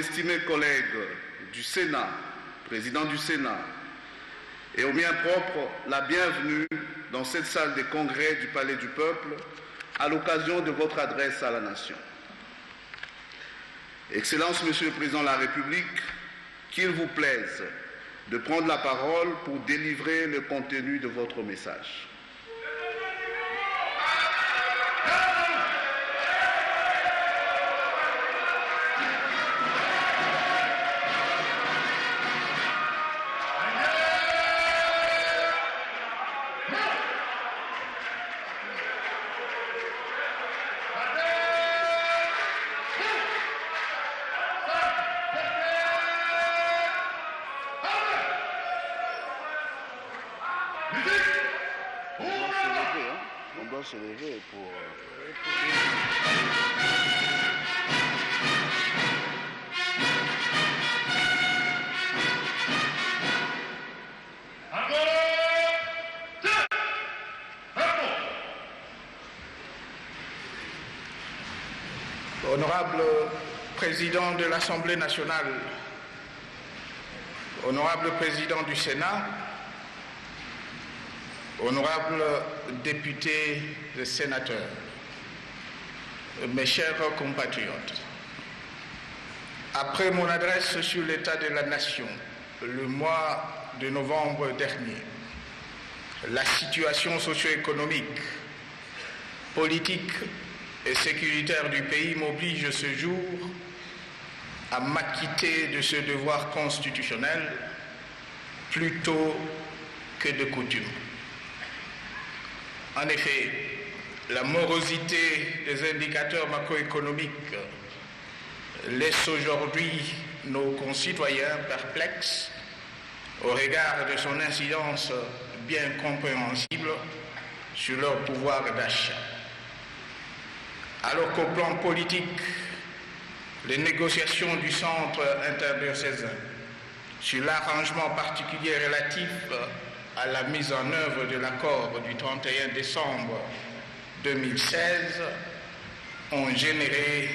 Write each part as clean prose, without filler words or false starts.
estimés collègues du Sénat, président du Sénat, et au mien propre, la bienvenue dans cette salle des congrès du Palais du Peuple à l'occasion de votre adresse à la Nation. Excellence, Monsieur le Président de la République, qu'il vous plaise de prendre la parole pour délivrer le contenu de votre message. On doit se lever pour... Honorable Président de l'Assemblée nationale, Honorable Président du Sénat, honorables députés et sénateurs, mes chers compatriotes, après mon adresse sur l'état de la nation le mois de novembre dernier, la situation socio-économique, politique et sécuritaire du pays m'oblige ce jour à m'acquitter de ce devoir constitutionnel plutôt que de coutume. En effet, la morosité des indicateurs macroéconomiques laisse aujourd'hui nos concitoyens perplexes au regard de son incidence bien compréhensible sur leur pouvoir d'achat. Alors qu'au plan politique, les négociations du centre interdiocésain sur l'arrangement particulier relatif à la mise en œuvre de l'accord du 31 décembre 2016 ont généré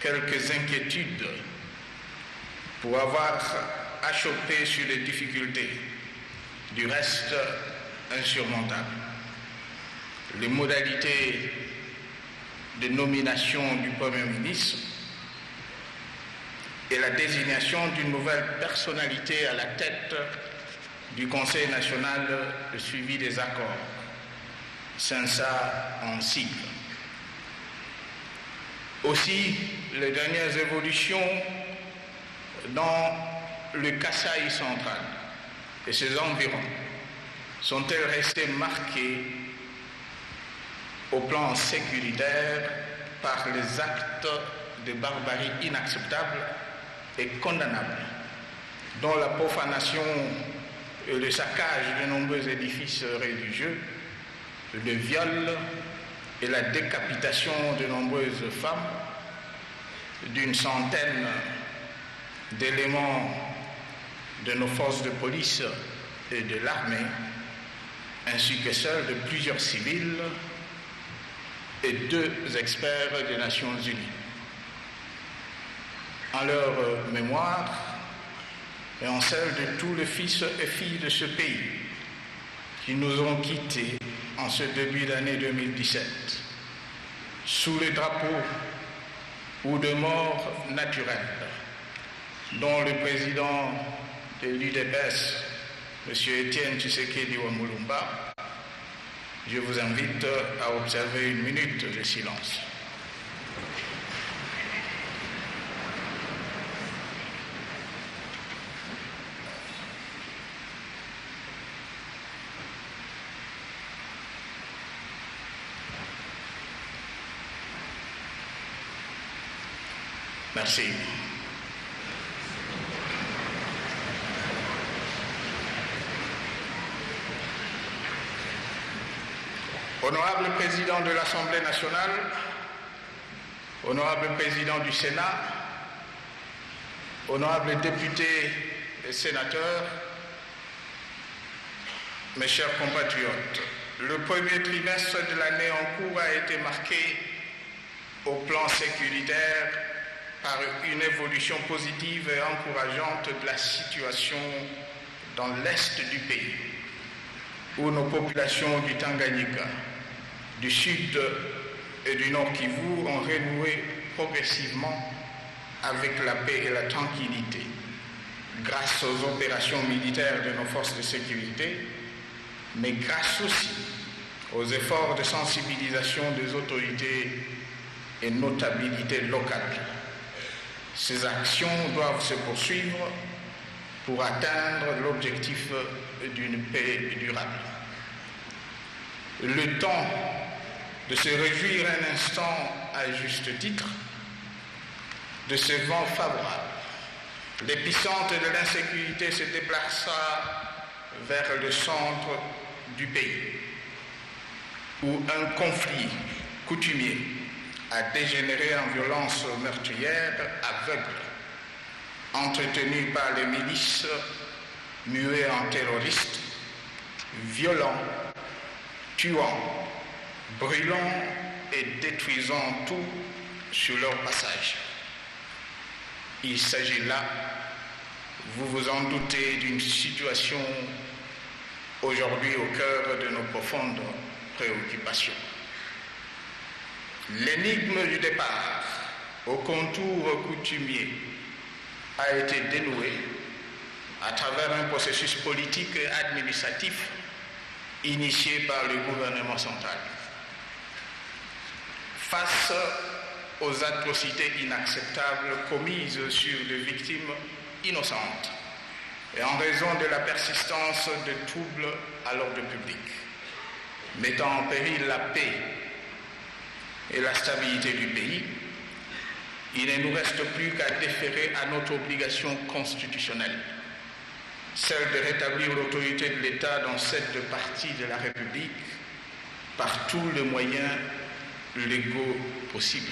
quelques inquiétudes pour avoir achoppé sur les difficultés, du reste insurmontables. Les modalités de nomination du Premier ministre et la désignation d'une nouvelle personnalité à la tête du Conseil national de suivi des accords, CNSA en sigle. Aussi, les dernières évolutions dans le Kasaï central et ses environs sont-elles restées marquées au plan sécuritaire par les actes de barbarie inacceptables et condamnables, dont la profanation et le saccage de nombreux édifices religieux, le viol et la décapitation de nombreuses femmes, d'une centaine d'éléments de nos forces de police et de l'armée, ainsi que celles de plusieurs civils et 2 experts des Nations Unies. En leur mémoire et en celle de tous les fils et filles de ce pays qui nous ont quittés en ce début d'année 2017, sous le drapeau ou de mort naturelle, dont le président de l'UDPS, M. Étienne Tshisekedi Wamulumba, je vous invite à observer 1 minute de silence. Merci. Honorable Président de l'Assemblée nationale, Honorable Président du Sénat, Honorables députés et sénateurs, mes chers compatriotes, le premier trimestre de l'année en cours a été marqué au plan sécuritaire par une évolution positive et encourageante de la situation dans l'est du pays, où nos populations du Tanganyika, du sud et du nord Kivu ont renoué progressivement avec la paix et la tranquillité, grâce aux opérations militaires de nos forces de sécurité, mais grâce aussi aux efforts de sensibilisation des autorités et notabilités locales. Ces actions doivent se poursuivre pour atteindre l'objectif d'une paix durable. Le temps de se réjouir un instant à juste titre de ce vent favorable. L'épicentre de l'insécurité se déplaça vers le centre du pays, où un conflit coutumier a dégénéré en violence meurtrière aveugle, entretenue par les milices muées en terroristes, violents, tuant, brûlant et détruisant tout sur leur passage. Il s'agit là, vous vous en doutez, d'une situation aujourd'hui au cœur de nos profondes préoccupations. L'énigme du départ, au contour coutumier, a été dénouée à travers un processus politique et administratif initié par le gouvernement central. Face aux atrocités inacceptables commises sur des victimes innocentes et en raison de la persistance de troubles à l'ordre public, mettant en péril la paix et la stabilité du pays, il ne nous reste plus qu'à déférer à notre obligation constitutionnelle, celle de rétablir l'autorité de l'État dans cette partie de la République par tous les moyens légaux possibles.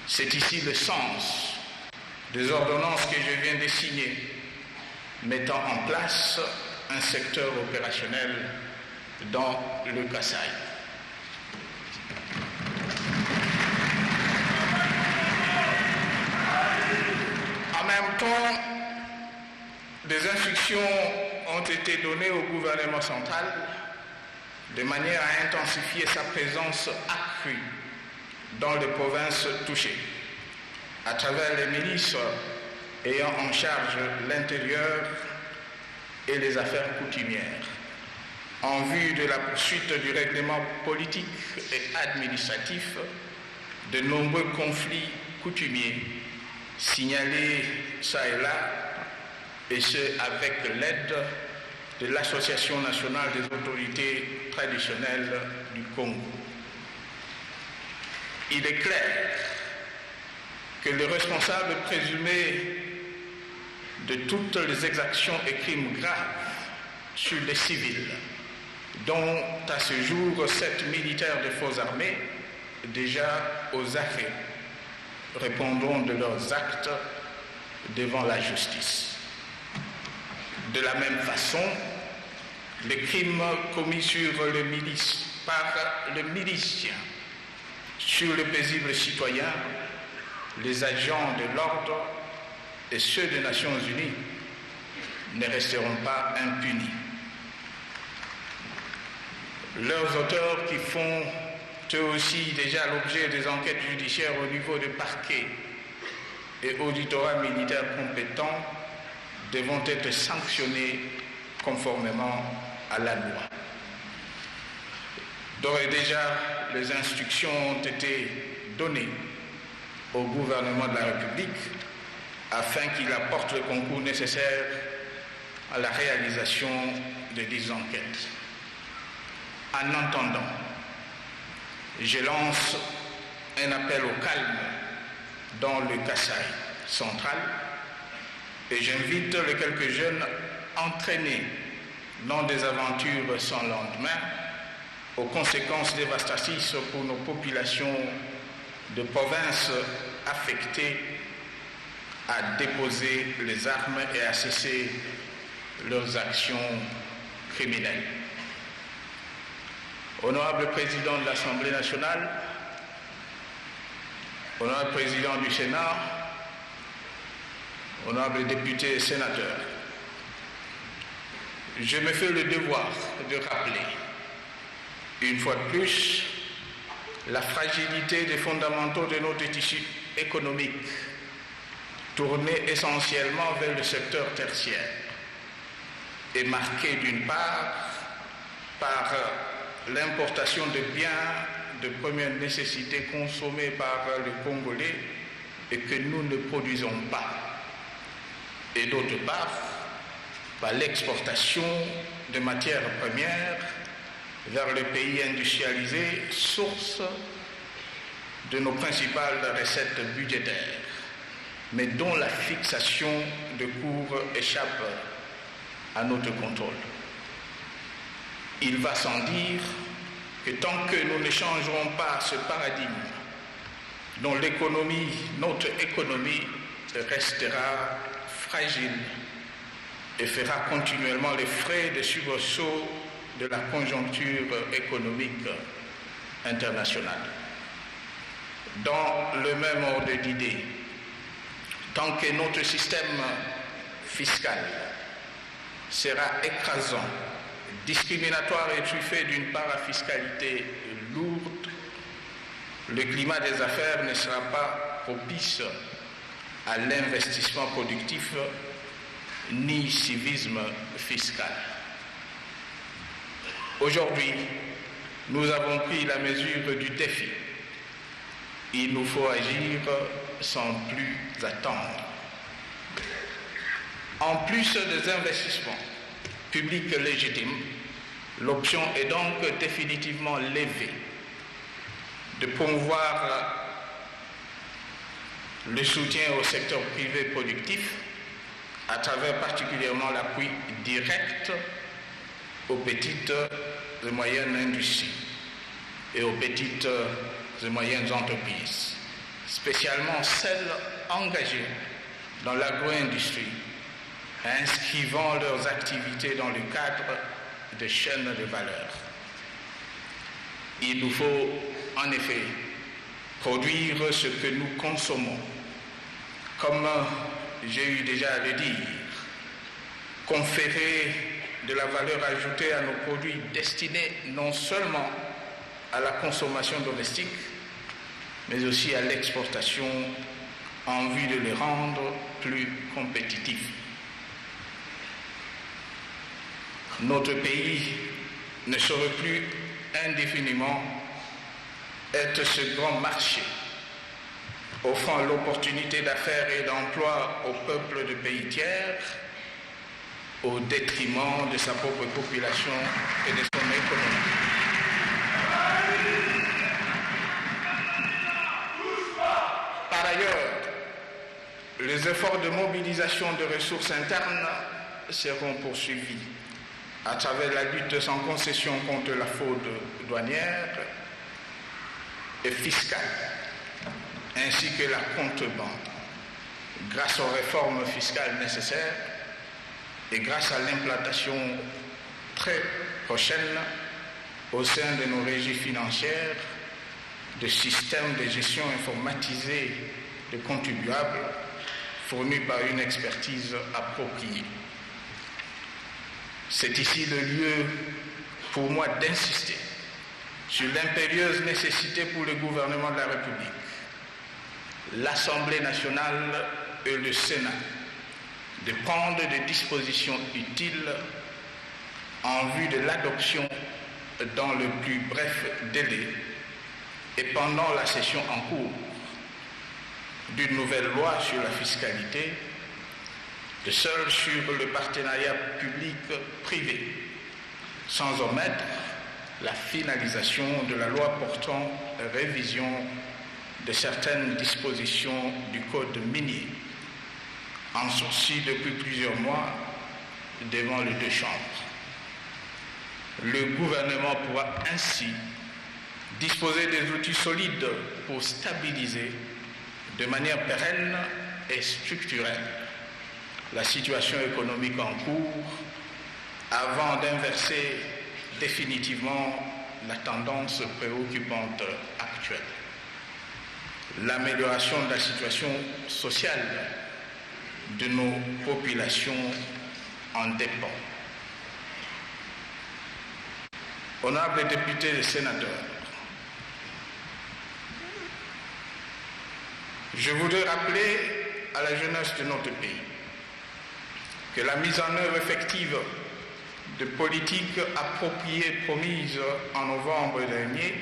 C'est ici le sens des ordonnances que je viens de signer, mettant en place un secteur opérationnel dans le Kasaï. En même temps, des instructions ont été données au gouvernement central de manière à intensifier sa présence accrue dans les provinces touchées, à travers les ministres ayant en charge l'intérieur et les affaires coutumières, en vue de la poursuite du règlement politique et administratif de nombreux conflits coutumiers signalés çà et là, et ce avec l'aide de l'Association nationale des autorités traditionnelles du Congo. Il est clair que les responsables présumés de toutes les exactions et crimes graves sur les civils, dont à ce jour 7 militaires des forces armées, déjà aux arrêts, répondront de leurs actes devant la justice. De la même façon, les crimes commis sur les milices par les miliciens, sur les paisibles citoyens, les agents de l'ordre et ceux des Nations Unies ne resteront pas impunis. Leurs auteurs, qui font eux aussi déjà l'objet des enquêtes judiciaires au niveau des parquets et auditorat militaires compétents, devront être sanctionnés conformément à la loi. D'ores et déjà, les instructions ont été données au gouvernement de la République afin qu'il apporte le concours nécessaire à la réalisation de dites enquêtes. En attendant, je lance un appel au calme dans le Kasaï central et j'invite les quelques jeunes entraînés dans des aventures sans lendemain, aux conséquences dévastatrices pour nos populations de provinces affectées, à déposer les armes et à cesser leurs actions criminelles. Honorable Président de l'Assemblée nationale, honorable président du Sénat, honorables députés et sénateurs, je me fais le devoir de rappeler, une fois de plus, la fragilité des fondamentaux de notre tissu économique, tourné essentiellement vers le secteur tertiaire, et marqué d'une part par l'importation de biens de première nécessité consommés par les Congolais et que nous ne produisons pas, et d'autre part par l'exportation de matières premières vers les pays industrialisés, source de nos principales recettes budgétaires, mais dont la fixation de cours échappe à notre contrôle. Il va sans dire que tant que nous ne changerons pas ce paradigme, dont notre économie restera fragile et fera continuellement les frais des surbaussauts de la conjoncture économique internationale. Dans le même ordre d'idées, tant que notre système fiscal sera écrasant, discriminatoire et truffé d'une parafiscalité lourde, le climat des affaires ne sera pas propice à l'investissement productif ni civisme fiscal. Aujourd'hui, nous avons pris la mesure du défi. Il nous faut agir sans plus attendre. En plus des investissements publics légitimes, l'option est donc définitivement levée de promouvoir le soutien au secteur privé productif à travers particulièrement l'appui direct aux petites et moyennes industries et aux petites et moyennes entreprises, spécialement celles engagées dans l'agro-industrie, inscrivant leurs activités dans le cadre de chaînes de valeur. Il nous faut en effet produire ce que nous consommons, comme j'ai eu déjà à le dire, conférer de la valeur ajoutée à nos produits destinés non seulement à la consommation domestique, mais aussi à l'exportation en vue de les rendre plus compétitifs. Notre pays ne saurait plus indéfiniment être ce grand marché offrant l'opportunité d'affaires et d'emploi au peuple de pays tiers au détriment de sa propre population et de son économie. Par ailleurs, les efforts de mobilisation de ressources internes seront poursuivis à travers la lutte sans concession contre la fraude douanière et fiscale, ainsi que la contrebande, grâce aux réformes fiscales nécessaires et grâce à l'implantation très prochaine au sein de nos régies financières de systèmes de gestion informatisés de contribuables fournis par une expertise appropriée. C'est ici le lieu pour moi d'insister sur l'impérieuse nécessité pour le gouvernement de la République, l'Assemblée nationale et le Sénat de prendre des dispositions utiles en vue de l'adoption dans le plus bref délai et pendant la session en cours d'une nouvelle loi sur la fiscalité, de seul sur le partenariat public-privé, sans omettre la finalisation de la loi portant révision de certaines dispositions du Code minier, en sursis depuis plusieurs mois devant les deux chambres. Le gouvernement pourra ainsi disposer des outils solides pour stabiliser de manière pérenne et structurelle la situation économique en cours avant d'inverser définitivement la tendance préoccupante actuelle. l'amélioration de la situation sociale de nos populations en dépend. Honorables députés et sénateurs, je voudrais rappeler à la jeunesse de notre pays que la mise en œuvre effective de politiques appropriées promises en novembre dernier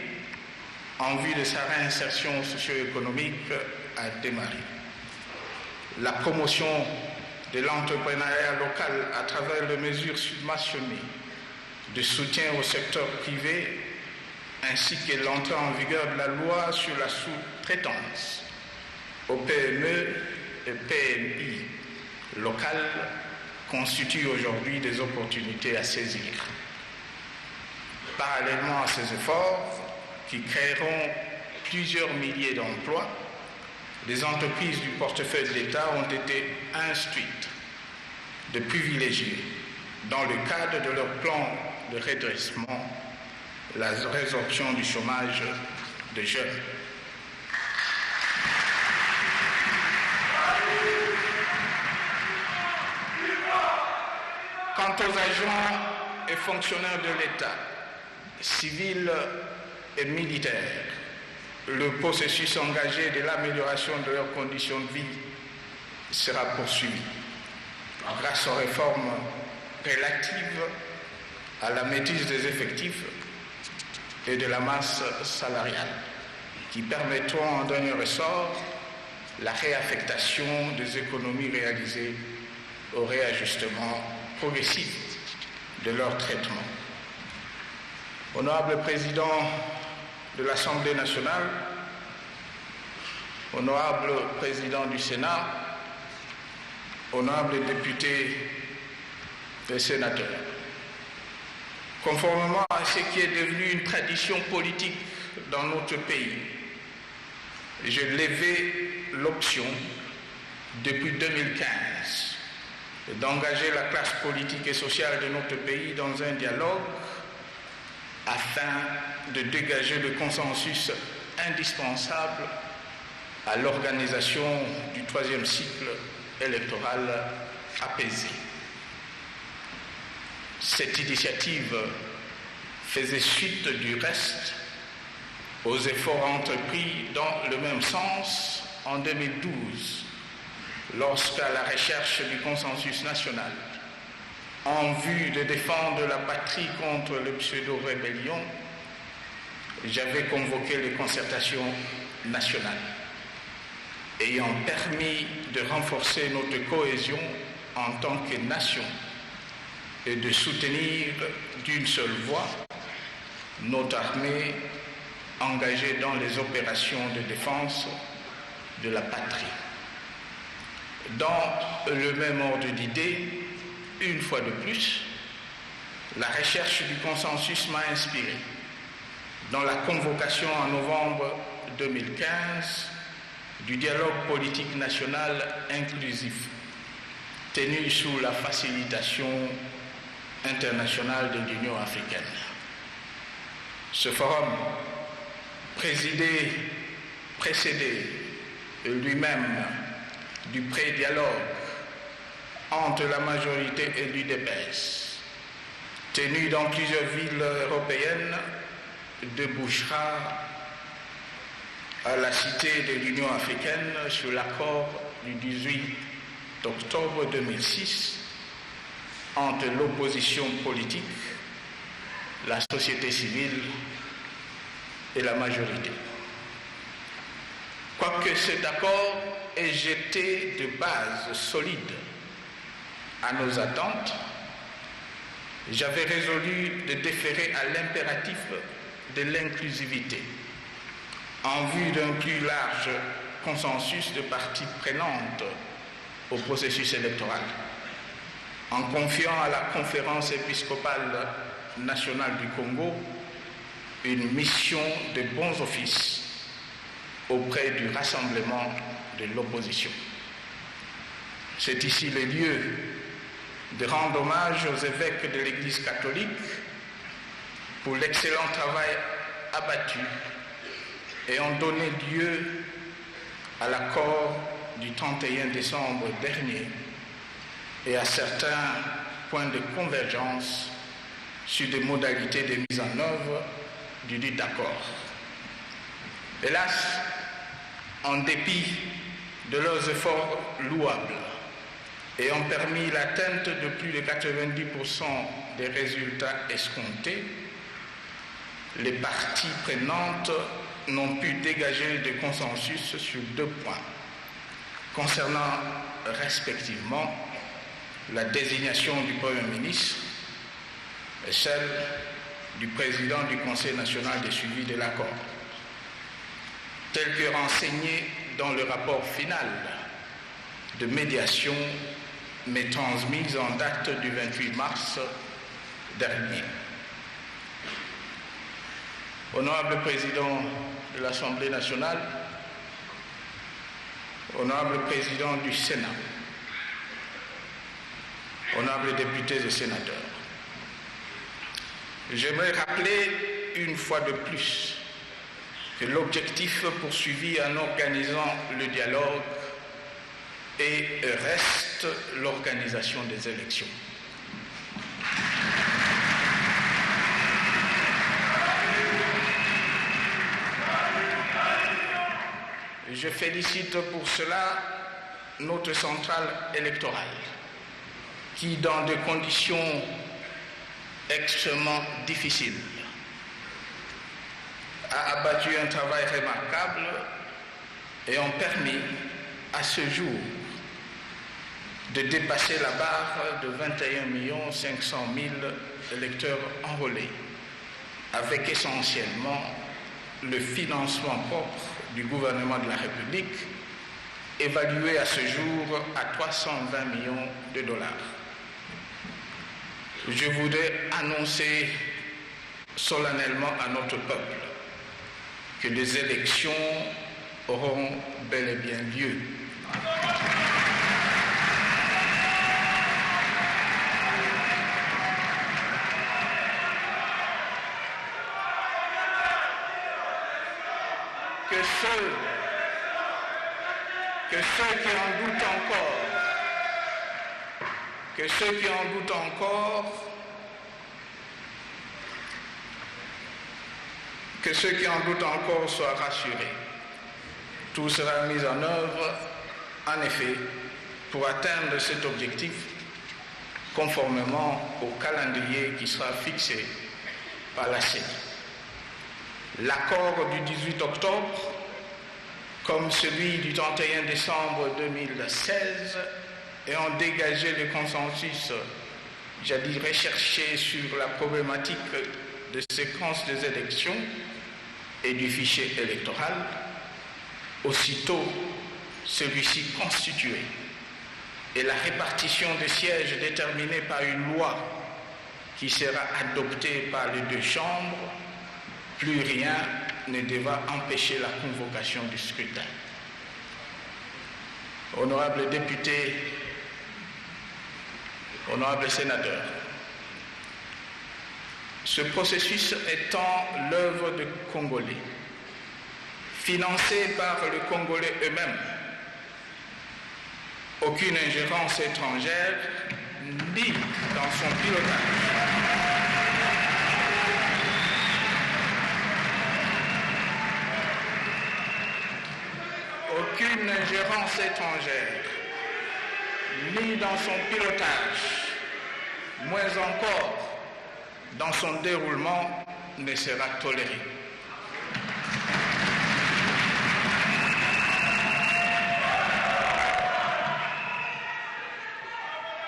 en vue de sa réinsertion socio-économique a démarré. La promotion de l'entrepreneuriat local à travers les mesures subventionnées de soutien au secteur privé ainsi que l'entrée en vigueur de la loi sur la sous-traitance aux PME et PMI locales constituent aujourd'hui des opportunités à saisir. Parallèlement à ces efforts qui créeront plusieurs milliers d'emplois, les entreprises du portefeuille de l'État ont été instruites de privilégier, dans le cadre de leur plan de redressement, la résorption du chômage des jeunes. Quant aux agents et fonctionnaires de l'État, civils et militaires, le processus engagé de l'amélioration de leurs conditions de vie sera poursuivi grâce aux réformes relatives à la maîtrise des effectifs et de la masse salariale qui permettront en dernier ressort la réaffectation des économies réalisées au réajustement progressif de leur traitement. Honorable Président de l'Assemblée nationale, Honorable Président du Sénat, honorables députés et sénateurs, conformément à ce qui est devenu une tradition politique dans notre pays, j'ai levé l'option depuis 2015 d'engager la classe politique et sociale de notre pays dans un dialogue afin de dégager le consensus indispensable à l'organisation du troisième cycle électoral apaisé. Cette initiative faisait suite du reste aux efforts entrepris dans le même sens en 2012, lorsqu'à la recherche du consensus national, en vue de défendre la patrie contre le pseudo-rébellion, j'avais convoqué les concertations nationales, ayant permis de renforcer notre cohésion en tant que nation et de soutenir d'une seule voix notre armée engagée dans les opérations de défense de la patrie. Dans le même ordre d'idées, une fois de plus, la recherche du consensus m'a inspiré dans la convocation en novembre 2015 du dialogue politique national inclusif tenu sous la facilitation internationale de l'Union africaine. Ce forum, précédé lui-même du pré-dialogue entre la majorité et l'UDPS, tenu dans plusieurs villes européennes, débouchera à la Cité de l'Union africaine sur l'accord du 18 octobre 2006 entre l'opposition politique, la société civile et la majorité. Quoique cet accord ait jeté de bases solides à nos attentes, j'avais résolu de déférer à l'impératif de l'inclusivité en vue d'un plus large consensus de parties prenantes au processus électoral, en confiant à la Conférence épiscopale nationale du Congo une mission de bons offices auprès du rassemblement de l'opposition. C'est ici le lieu de rendre hommage aux évêques de l'Église catholique pour l'excellent travail abattu et ont donné lieu à l'accord du 31 décembre dernier et à certains points de convergence sur des modalités de mise en œuvre du dit accord. Hélas, en dépit de leurs efforts louables ayant permis l'atteinte de plus de 90% des résultats escomptés, les parties prenantes n'ont pu dégager de consensus sur 2 points, concernant respectivement la désignation du Premier ministre et celle du président du Conseil national de suivi de l'accord, tel que renseigné dans le rapport final de médiation mais transmis en date du 28 mars dernier. Honorable Président de l'Assemblée nationale, Honorable Président du Sénat, Honorables députés et sénateurs, j'aimerais rappeler une fois de plus que l'objectif poursuivi en organisant le dialogue reste l'organisation des élections. Je félicite pour cela notre centrale électorale qui, dans des conditions extrêmement difficiles, a abattu un travail remarquable et ont permis à ce jour de dépasser la barre de 21 500 000 électeurs enrôlés, avec essentiellement le financement propre du gouvernement de la République, évalué à ce jour à 320 millions de dollars. Je voudrais annoncer solennellement à notre peuple que des élections auront bel et bien lieu. Que ceux qui en doutent encore soient rassurés. Tout sera mis en œuvre, en effet, pour atteindre cet objectif, conformément au calendrier qui sera fixé par la CENI. L'accord du 18 octobre, comme celui du 31 décembre 2016, ayant dégagé le consensus, jadis recherché sur la problématique de séquence des élections et du fichier électoral, aussitôt celui-ci constitué et la répartition des sièges déterminée par une loi qui sera adoptée par les 2 chambres, plus rien ne devra empêcher la convocation du scrutin. Honorables députés, honorables sénateurs, ce processus étant l'œuvre de Congolais, financé par les Congolais eux-mêmes, aucune ingérence étrangère ni dans son pilotage. Aucune ingérence étrangère, ni dans son pilotage, moins encore dans son déroulement, ne sera tolérée.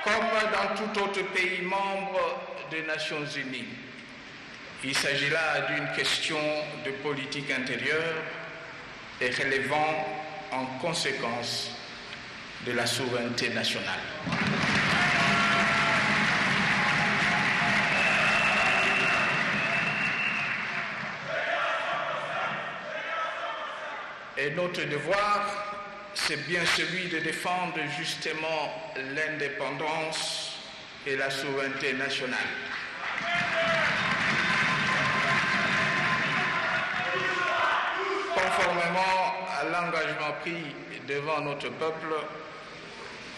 Comme dans tout autre pays membre des Nations Unies, il s'agit là d'une question de politique intérieure et relevant en conséquence de la souveraineté nationale. Et notre devoir, c'est bien celui de défendre justement l'indépendance et la souveraineté nationale. Conformément à à l'engagement pris devant notre peuple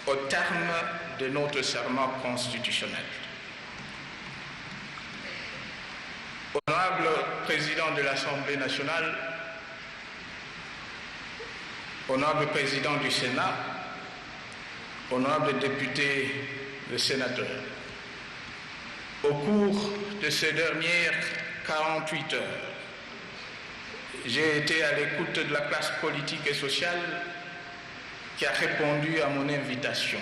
au terme de notre serment constitutionnel. Honorable Président de l'Assemblée nationale, Honorable Président du Sénat, honorables députés et sénateurs, au cours de ces dernières 48 heures, j'ai été à l'écoute de la classe politique et sociale qui a répondu à mon invitation.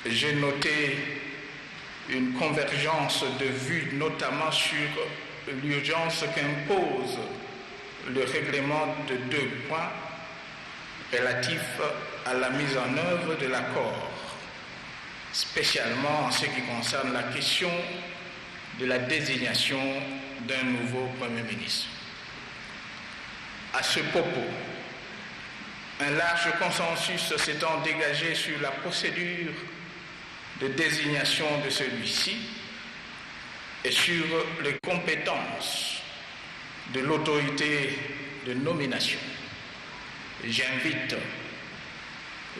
J'ai noté une convergence de vues, notamment sur l'urgence qu'impose le règlement de 2 points relatifs à la mise en œuvre de l'accord, spécialement en ce qui concerne la question de la désignation d'un nouveau Premier ministre. À ce propos, un large consensus s'étant dégagé sur la procédure de désignation de celui-ci et sur les compétences de l'autorité de nomination, j'invite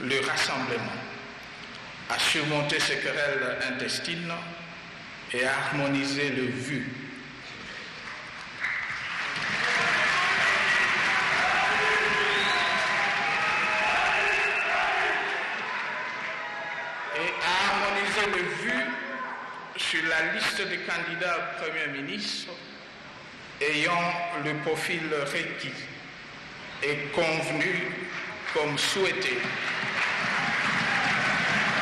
le rassemblement à surmonter ces querelles intestines et à harmoniser le vu. Sur la liste des candidats Premier ministre ayant le profil requis et convenu comme souhaité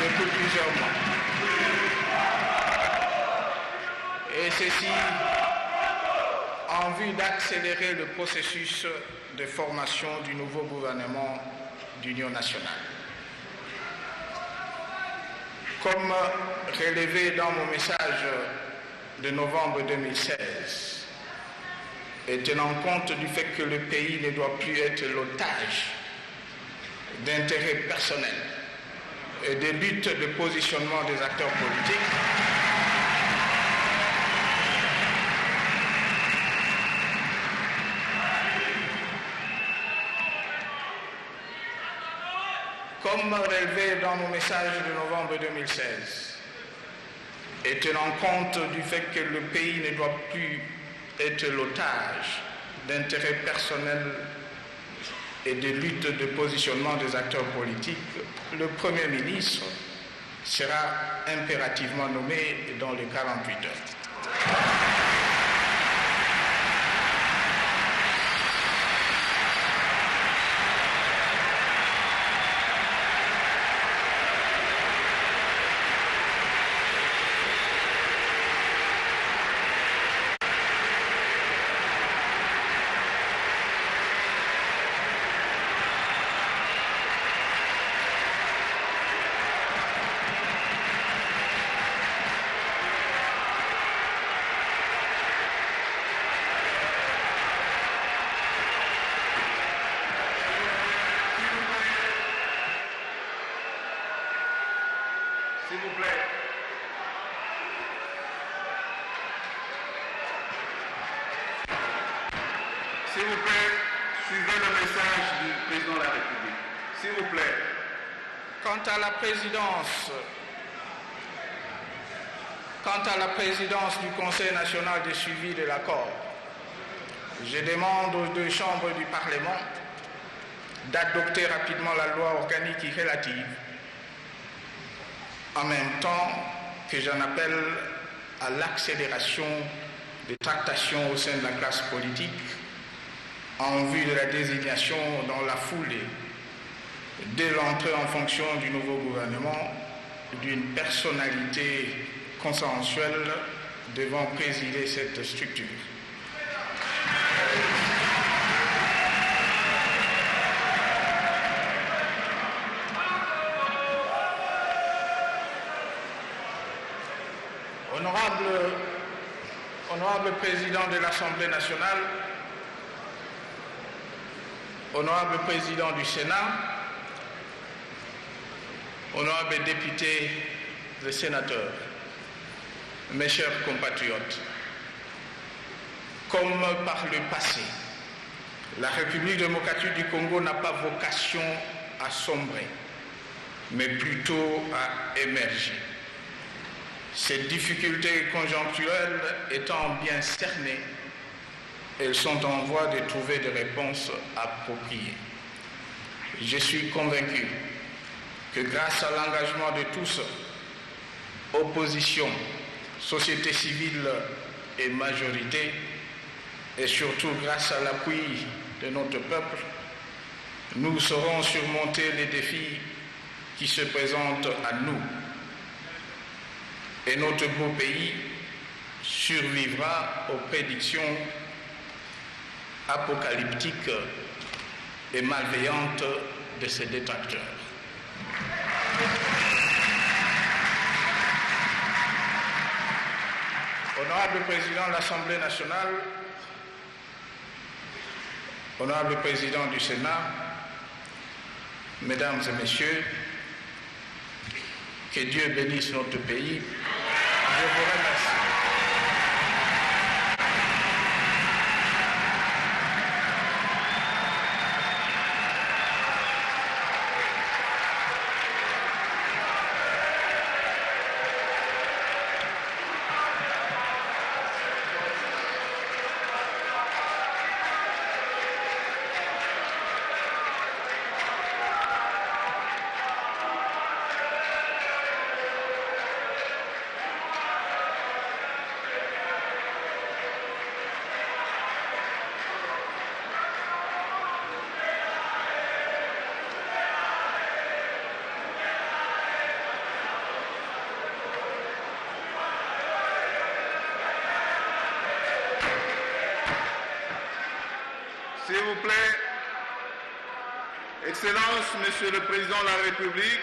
depuis plusieurs mois. Et ceci en vue d'accélérer le processus de formation du nouveau gouvernement d'union nationale. Comme relevé dans mon message de novembre 2016, et tenant compte du fait que le pays ne doit plus être l'otage d'intérêts personnels et des luttes de positionnement des acteurs politiques, comme relevé dans mon message de novembre 2016, et tenant compte du fait que le pays ne doit plus être l'otage d'intérêts personnels et de luttes de positionnement des acteurs politiques, le Premier ministre sera impérativement nommé dans les 48 heures. S'il vous plaît. S'il vous plaît, suivez le message du président de la République. S'il vous plaît. Quant à la présidence du Conseil national de suivi de l'accord, je demande aux 2 chambres du Parlement d'adopter rapidement la loi organique y relative, en même temps que j'en appelle à l'accélération des tractations au sein de la classe politique en vue de la désignation dans la foulée, dès l'entrée en fonction du nouveau gouvernement, d'une personnalité consensuelle devant présider cette structure. Honorable Président de l'Assemblée nationale, Honorable Président du Sénat, honorables députés et sénateurs, mes chers compatriotes, comme par le passé, La République démocratique du Congo n'a pas vocation à sombrer, mais plutôt à émerger. Ces difficultés conjoncturelles étant bien cernées, elles sont en voie de trouver des réponses appropriées. Je suis convaincu que grâce à l'engagement de tous, opposition, société civile et majorité, et surtout grâce à l'appui de notre peuple, nous saurons surmonter les défis qui se présentent à nous. Et notre beau pays survivra aux prédictions apocalyptiques et malveillantes de ses détracteurs. Honorable Président de l'Assemblée nationale, Honorable Président du Sénat, Mesdames et Messieurs, que Dieu bénisse notre pays. Je vous remercie. S'il vous plaît, Excellence, Monsieur le Président de la République,